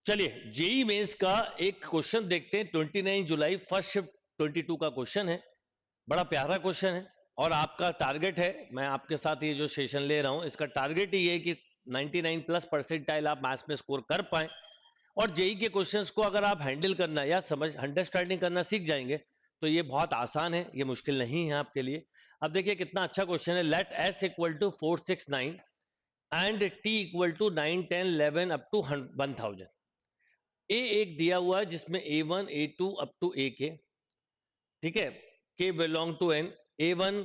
चलिए JEE mains का एक क्वेश्चन देखते हैं। 29 जुलाई फर्स्ट शिफ्ट 22 का क्वेश्चन है। बड़ा प्यारा क्वेश्चन है और आपका टारगेट है, मैं आपके साथ ये जो सेशन ले रहा हूं इसका टारगेट ही है कि 99 प्लस परसेंटाइल आप मैथ्स में स्कोर कर पाए। और जेई के क्वेश्चंस को अगर आप हैंडल करना या समझ अंडरस्टैंडिंग करना सीख जाएंगे तो ये बहुत आसान है, ये मुश्किल नहीं है आपके लिए। अब देखिए कितना अच्छा क्वेश्चन है। Let S equal to 469 and T equal to 9 10 11 up to 1000। A एक दिया हुआ है जिसमें A1 A2 up to A के, ठीक है, K belong to N, A1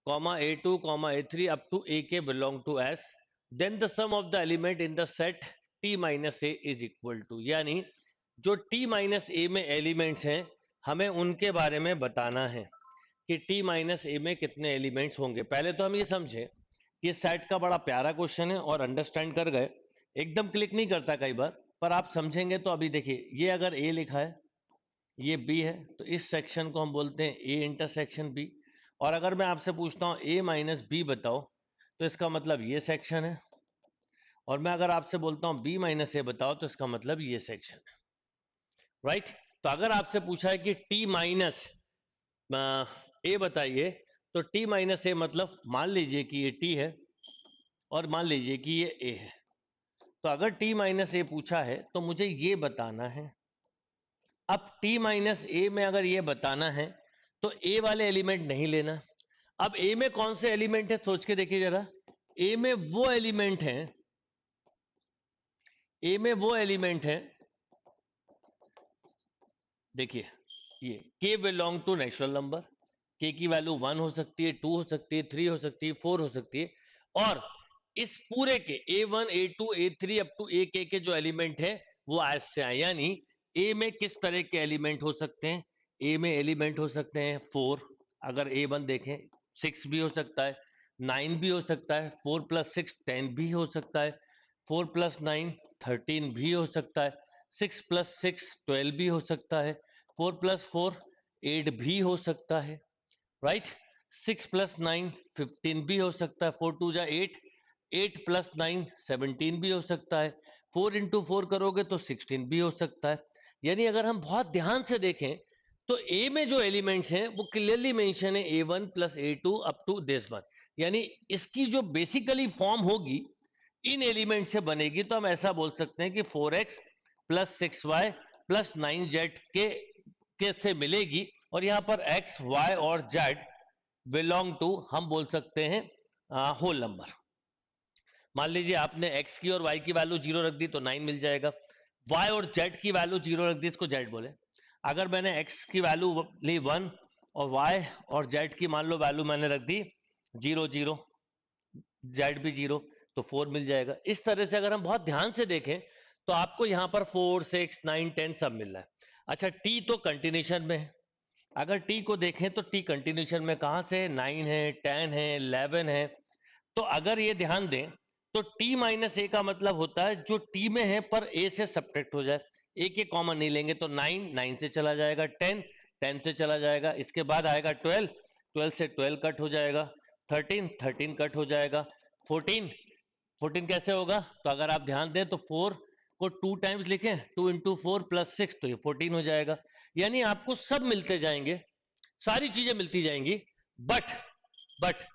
A2 A3 up to A K belong to S, then the sum of the element in the set T minus A is equal to, यानी जो T minus ए में elements हैं हमें उनके बारे में बताना है कि टी माइनस ए में कितने एलिमेंट्स होंगे। पहले तो हम ये समझे कि सेट का बड़ा प्यारा क्वेश्चन है और अंडरस्टैंड कर गए। एकदम क्लिक नहीं करता कई बार, पर आप समझेंगे तो अभी देखिए ये अगर ए लिखा है, ये बी है, तो इस सेक्शन को हम बोलते हैं ए इंटरसेक्शन बी। और अगर मैं आपसे पूछता हूं ए माइनस बी बताओ तो इसका मतलब ये सेक्शन है। और मैं अगर आपसे बोलता हूं बी माइनस ए बताओ तो इसका मतलब ये सेक्शन है, राइट। तो अगर आपसे पूछा है कि टी माइनस ए बताइए, तो टी माइनस ए मतलब मान लीजिए कि ये टी है और मान लीजिए कि ये ए है। तो अगर टी माइनस ए पूछा है तो मुझे ये बताना है। अब टी माइनस ए में अगर ये बताना है तो ए वाले एलिमेंट नहीं लेना। अब ए में कौन से एलिमेंट है सोच के देखिए जरा। ए में वो एलिमेंट है, ए में वो एलिमेंट है, देखिए ये के बिलोंग टू नेचुरल नंबर, के की वैल्यू 1 हो सकती है, 2 हो सकती है, 3 हो सकती है, 4 हो सकती है। और इस पूरे के A1 A2 A3 up to A के जो एलिमेंट है वो एस से आए, यानी ए में किस तरह के एलिमेंट हो सकते हैं। ए में एलिमेंट हो सकते हैं 4, अगर A1 देखें 6 भी हो सकता है, 9 भी हो सकता है, 4 प्लस 6 10 भी हो सकता है, 4 प्लस 9 13 भी हो सकता है, 6 प्लस 6 12 भी हो सकता है, 4 प्लस 4 8 भी हो सकता है, राइट। 6 प्लस 9 15 भी हो सकता है, 4 टू जा 8, 8 प्लस 9 17 भी हो सकता है, 4 इंटू 4 करोगे तो 16 भी हो सकता है। यानी अगर हम बहुत ध्यान से देखें तो ए में जो एलिमेंट्स हैं वो क्लियरली मेंशन है A1 plus A2 up to this one, यानी इसकी जो बेसिकली फॉर्म होगी इन एलिमेंट से बनेगी। तो हम ऐसा बोल सकते हैं कि 4x plus 6y plus 9z के से मिलेगी। और यहां पर x y और z बिलोंग टू हम बोल सकते हैं होल नंबर। मान लीजिए आपने x की और y की वैल्यू 0 रख दी तो 9 मिल जाएगा, y और z की वैल्यू 0 रख दी, इसको z बोले। अगर मैंने x की वैल्यू ली 1 और y और z की मान लो वैल्यू मैंने रख दी 0 0, z भी 0, तो 4 मिल जाएगा। इस तरह से अगर हम बहुत ध्यान से देखें तो आपको यहां पर 4 6 9 10 सब मिल रहा है। अच्छा t तो कंटिन्यूशन में है, अगर टी को देखें तो टी कंटिन्यूशन में कहां से 9 है, 10 है, 11 है। तो अगर ये ध्यान दें तो टी माइनस ए का मतलब होता है जो टी में है पर ए से सब्ट्रैक्ट हो जाए। ए के कॉमन नहीं लेंगे तो 9 9 से चला जाएगा, 10 10 से चला जाएगा, इसके बाद आएगा 12 12 से 12 कट हो जाएगा, 13 13 कट हो जाएगा, 14 14 कैसे होगा। तो अगर आप ध्यान दें तो 4 को 2 टाइम्स लिखें, 2 इंटू 4 प्लस 6 तो ये 14 हो जाएगा। यानी आपको सब मिलते जाएंगे, सारी चीजें मिलती जाएंगी, बट बट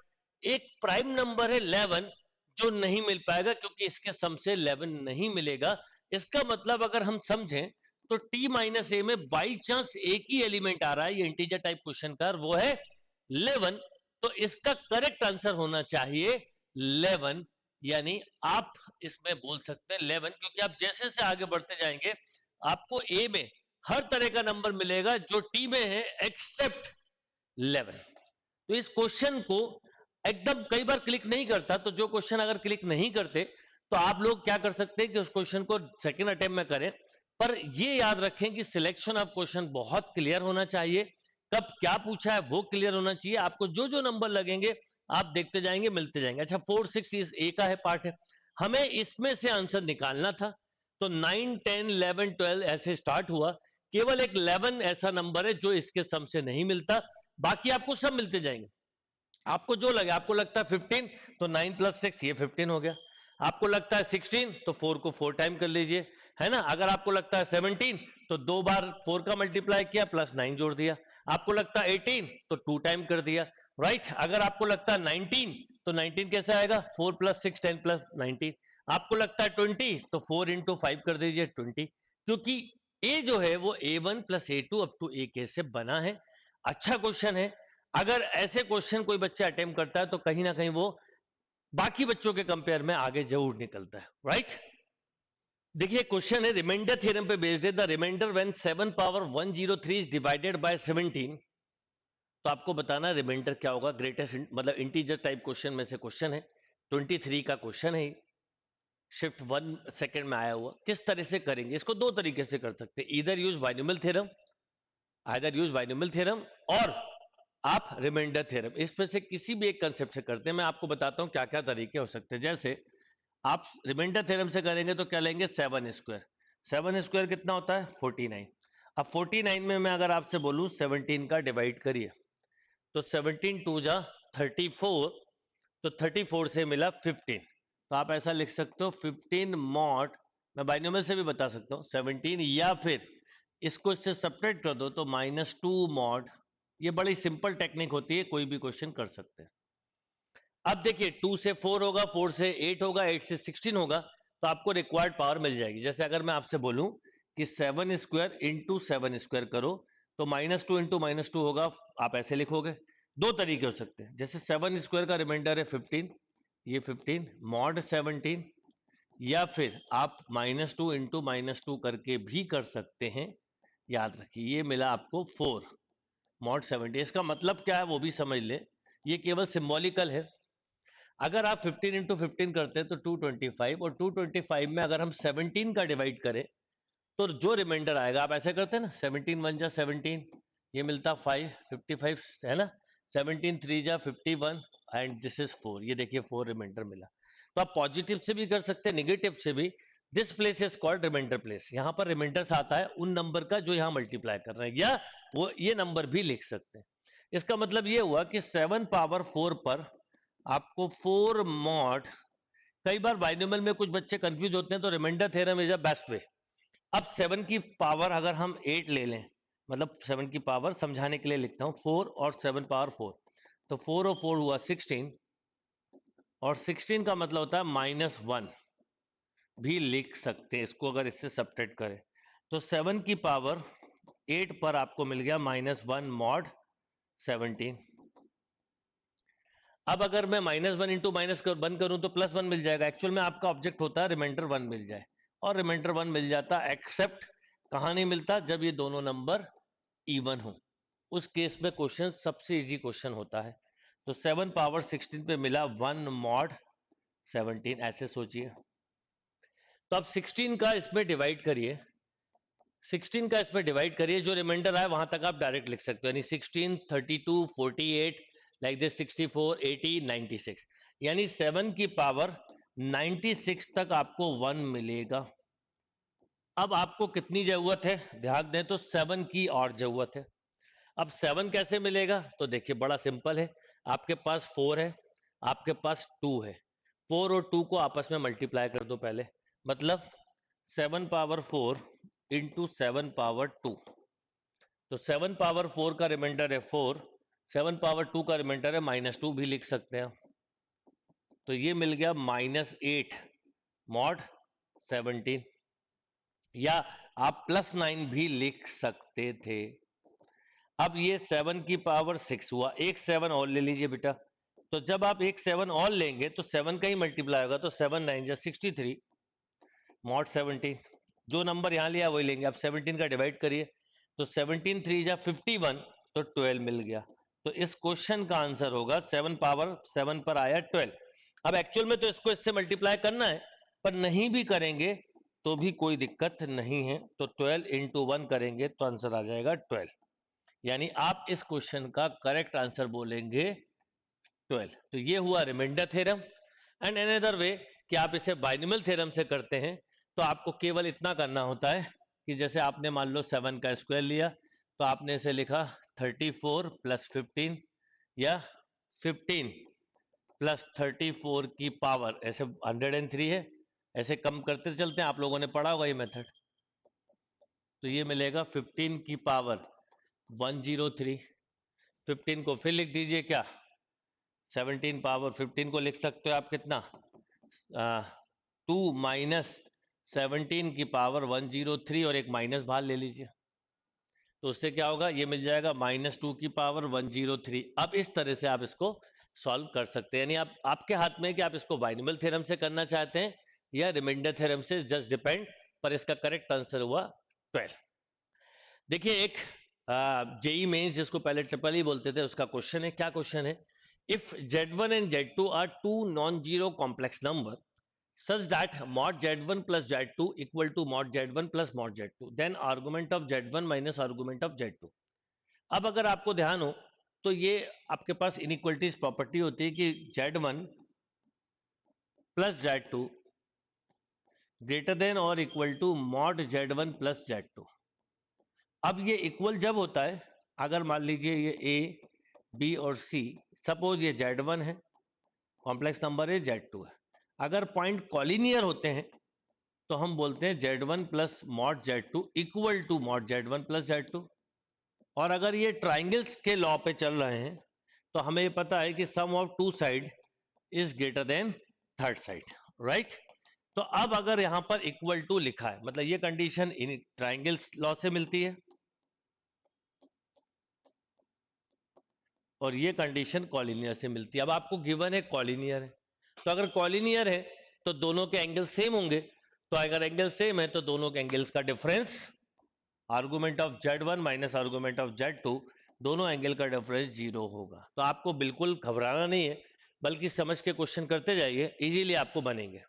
एक प्राइम नंबर है 11 जो नहीं मिल पाएगा क्योंकि इसके सम से 11 नहीं मिलेगा। इसका मतलब अगर हम समझें तो टी माइनस ए में बाई चांस एक ही एलिमेंट आ रहा है, ये इंटीजर टाइप क्वेश्चन का, वो है 11। तो इसका करेक्ट आंसर होना चाहिए 11, यानी आप इसमें बोल सकते हैं 11, क्योंकि आप जैसे जैसे आगे बढ़ते जाएंगे आपको ए में हर तरह का नंबर मिलेगा जो टी में है एक्सेप्ट 11। तो इस क्वेश्चन को एकदम कई बार क्लिक नहीं करता, तो जो क्वेश्चन अगर क्लिक नहीं करते तो आप लोग क्या कर सकते हैं कि उस क्वेश्चन को सेकंड अटेम्प्ट में करें। पर ये याद रखें कि सिलेक्शन ऑफ क्वेश्चन बहुत क्लियर होना चाहिए, कब क्या पूछा है वो क्लियर होना चाहिए। आपको जो जो नंबर लगेंगे आप देखते जाएंगे, मिलते जाएंगे। अच्छा 4 6 इस ए का है पार्ट है, हमें इसमें से आंसर निकालना था। तो 9 10 11 12 ऐसे स्टार्ट हुआ, केवल एक 11 ऐसा नंबर है जो इसके सम से नहीं मिलता, बाकी आपको सब मिलते जाएंगे। आपको जो लगे, आपको लगता है 15 तो 9 प्लस 6 ये 15 हो गया, आपको लगता है 16 तो 4 को 4 टाइम कर लीजिए, है ना। अगर आपको लगता है 17 तो 2 बार 4 का मल्टीप्लाई किया प्लस 9 जोड़ दिया। आपको लगता है 18 तो 2 टाइम कर दिया, राइट। अगर आपको लगता है 19 तो 19 कैसे आएगा, 4 + 6 10 + 19। आपको लगता है 20 तो 4 × 5 कर दीजिए 20, क्योंकि ए जो है वो A1 + A2 up to AK से बना है। अच्छा क्वेश्चन है। अगर ऐसे क्वेश्चन कोई बच्चा अटेम्प्ट करता है तो कहीं ना कहीं वो बाकी बच्चों के कंपेयर में आगे जरूर निकलता है, राइट। देखिए क्वेश्चन है रिमाइंडर थ्योरम पे बेस्ड है। The remainder when 7 power 103 is divided by 17, तो आपको बताना रिमाइंडर क्या होगा। ग्रेटेस्ट मतलब इंटीजर टाइप क्वेश्चन में से क्वेश्चन है, 23 का क्वेश्चन है, शिफ्ट 1 सेकंड में आया हुआ। किस तरह से करेंगे इसको, दो तरीके से कर सकते हैं, इधर use binomial theorem, either use binomial theorem, और आप रिमाइंडर थ्योरम। इसमें से किसी भी एक कंसेप्ट से करते हैं। मैं आपको बताता हूं क्या क्या तरीके हो सकते हैं। जैसे आप रिमाइंडर थ्योरम से करेंगे तो क्या लेंगे, 7 स्क्वायर। 7 स्क्वायर कितना होता है, 49। अब 49 में मैं अगर आपसे बोलूं 17 का डिवाइड करिए, तो 17 2 जा 34, तो 34 से मिला 15। तो आप ऐसा लिख सकते हो 15 मॉड, मैं बाइनोमियल से भी बता सकता हूँ 17, या फिर इसको इससे सब्ट्रैक्ट कर दो तो -2 मॉड। ये बड़ी सिंपल टेक्निक होती है, कोई भी क्वेश्चन कर सकते हैं। अब देखिए 2 से 4 होगा, 4 से 8 होगा, 8 से 16 होगा, तो आपको रिक्वायर्ड पावर मिल जाएगी। जैसे अगर मैं आपसे बोलूं कि 7 स्क्वायर इंटू 7 स्क्वायर करो, तो -2 इंटू -2 होगा, आप ऐसे लिखोगे। दो तरीके हो सकते हैं, जैसे 7 स्क्वायर का रिमाइंडर है 15, ये 15 मॉड 17, या फिर आप -2 इंटू -2 करके भी कर सकते हैं। याद रखिए ये मिला आपको 4 मॉड 70। इसका मतलब क्या है वो भी समझ ले, ये केवल सिंबॉलिकल है। अगर आप 15 इंटू 15 करते हैं तो 225, और 225 में अगर हम 17 का डिवाइड करें तो जो रिमाइंडर आएगा, आप ऐसे करते हैं ना, 17 1 जा 17, ये मिलता 5 55 है ना, 17 3 जा 51, एंड दिस इज 4, ये देखिए 4 रिमाइंडर मिला। तो आप पॉजिटिव से भी कर सकते हैं, निगेटिव से भी। This place is called remainder place. यहाँ पर रिमाइंडर्स आता है उन नंबर का जो यहाँ मल्टीप्लाई कर रहे हैं, या वो ये नंबर भी लिख सकते हैं। इसका मतलब ये हुआ कि 7 पावर 4 पर आपको 4 मॉड, कई बार बाइनोमियल में कुछ बच्चे कंफ्यूज होते हैं, तो remainder theorem is a best way. अब 7 की पावर अगर हम 8 ले लें, मतलब 7 की पावर समझाने के लिए लिखता हूं, 4 और 7 पावर 4, तो 4 और 4 हुआ 16, और 16 का मतलब होता है -1 भी लिख सकते हैं इसको, अगर इससे सब्ट्रैक्ट करें तो 7 की पावर 8 पर आपको मिल गया -1 मॉड 17। अब अगर मैं -1 इंटू -1 करूं तो +1 मिल जाएगा। एक्चुअल में आपका ऑब्जेक्ट होता है रिमाइंडर 1 मिल जाए, और रिमाइंडर 1 मिल जाता, एक्सेप्ट कहां नहीं मिलता, जब ये दोनों नंबर इवन हो। उस केस में क्वेश्चन सबसे इजी क्वेश्चन होता है। तो 7 पावर 16 पे मिला 1 मॉड 17, ऐसे सोचिए। तो अब 16 का इसमें डिवाइड करिए, 16 का इसमें डिवाइड करिए, जो रिमाइंडर आए वहां तक आप डायरेक्ट लिख सकते हो, यानी 16 32 48 लाइक दिस, 64 80 96, यानी 7 की पावर 96 तक आपको 1 मिलेगा। अब आपको कितनी जरूरत है, ध्यान दें तो 7 की और जरूरत है। अब 7 कैसे मिलेगा, तो देखिए बड़ा सिंपल है। आपके पास 4 है, आपके पास 2 है, 4 और 2 को आपस में मल्टीप्लाई कर दो पहले, मतलब 7 पावर 4 इंटू 7 पावर 2, तो 7 पावर 4 का रिमाइंडर है 4, 7 पावर 2 का रिमाइंडर है -2 भी लिख सकते हैं। तो ये मिल गया -8 मॉड 17, या आप +9 भी लिख सकते थे। अब ये 7 की पावर 6 हुआ, एक 7 और ले लीजिए बेटा। तो जब आप एक 7 और लेंगे तो 7 का ही मल्टीप्लाई होगा, तो 7 9 जा 63 मॉड 17, जो नंबर यहाँ लिया वही लेंगे। आप 17 का डिवाइड करिए, तो 17 3 जा 51, तो 12 मिल गया। तो इस क्वेश्चन का आंसर होगा 7 पावर 7 पर आया 12। अब एक्चुअल में तो इसको इससे मल्टीप्लाई करना है, पर नहीं भी करेंगे तो भी कोई दिक्कत नहीं है। तो 12 इंटू 1 करेंगे तो आंसर आ जाएगा 12, यानी आप इस क्वेश्चन का करेक्ट आंसर बोलेंगे 12। तो ये हुआ remainder theorem. And another way कि आप इसे बाइनोमियल थ्योरम से करते हैं, तो आपको केवल इतना करना होता है कि जैसे आपने मान लो 7 का स्क्वायर लिया, तो आपने इसे लिखा 34 + 15, या 15 + 34 की पावर, ऐसे 103 है, ऐसे कम करते चलते हैं, आप लोगों ने पढ़ा होगा ये मेथड। तो ये मिलेगा 15 की पावर 103, 15 को फिर लिख दीजिए क्या, 17 पावर 15 को लिख सकते हो आप कितना, 2 माइनस 17 की पावर 103 और एक माइनस बाहर ले लीजिए, तो उससे क्या होगा, ये मिल जाएगा -2 की पावर 103। अब इस तरह से आप इसको सॉल्व कर सकते हैं, यानी आपके हाथ में है कि आप इसको बाइनोमियल थ्योरम से करना चाहते हैं या रिमाइंडर थ्योरम से, जस्ट डिपेंड, पर इसका करेक्ट आंसर हुआ 12। देखिए एक जेई मेंस जिसको पहले ट्रिपल ई बोलते थे उसका क्वेश्चन है, क्या क्वेश्चन है, if Z1 and Z2 are two non zero complex number such that mod Z1 plus Z2 equal to mod Z1 plus mod Z2, then argument of Z1 minus argument of Z2। अब अगर आपको ध्यान हो तो ये आपके पास inequalities property होती है कि Z1 plus Z2 greater than और equal to mod Z1 plus Z2। अब ये इक्वल जब होता है, अगर मान लीजिए ये A, B और C, सपोज ये Z1 है, कॉम्प्लेक्स नंबर है, Z2 है, अगर पॉइंट कॉलिनियर होते हैं तो हम बोलते हैं Z1 plus mod Z2 equal to mod Z1 plus Z2। और अगर ये ट्राइंगल्स के लॉ पे चल रहे हैं तो हमें ये पता है कि sum of two side is greater than third side, right. तो अब अगर यहां पर इक्वल टू लिखा है, मतलब ये कंडीशन इन ट्राइंगल्स लॉ से मिलती है और ये कंडीशन कॉलिनियर से मिलती है। अब आपको गिवन है कॉलिनियर है, तो अगर कॉलिनियर है तो दोनों के एंगल सेम होंगे, तो अगर एंगल सेम है तो दोनों के एंगल्स का difference, argument of Z1 minus argument of Z2, दोनों एंगल का डिफरेंस 0 होगा। तो आपको बिल्कुल घबराना नहीं है, बल्कि समझ के क्वेश्चन करते जाइए, इजीली आपको बनेंगे।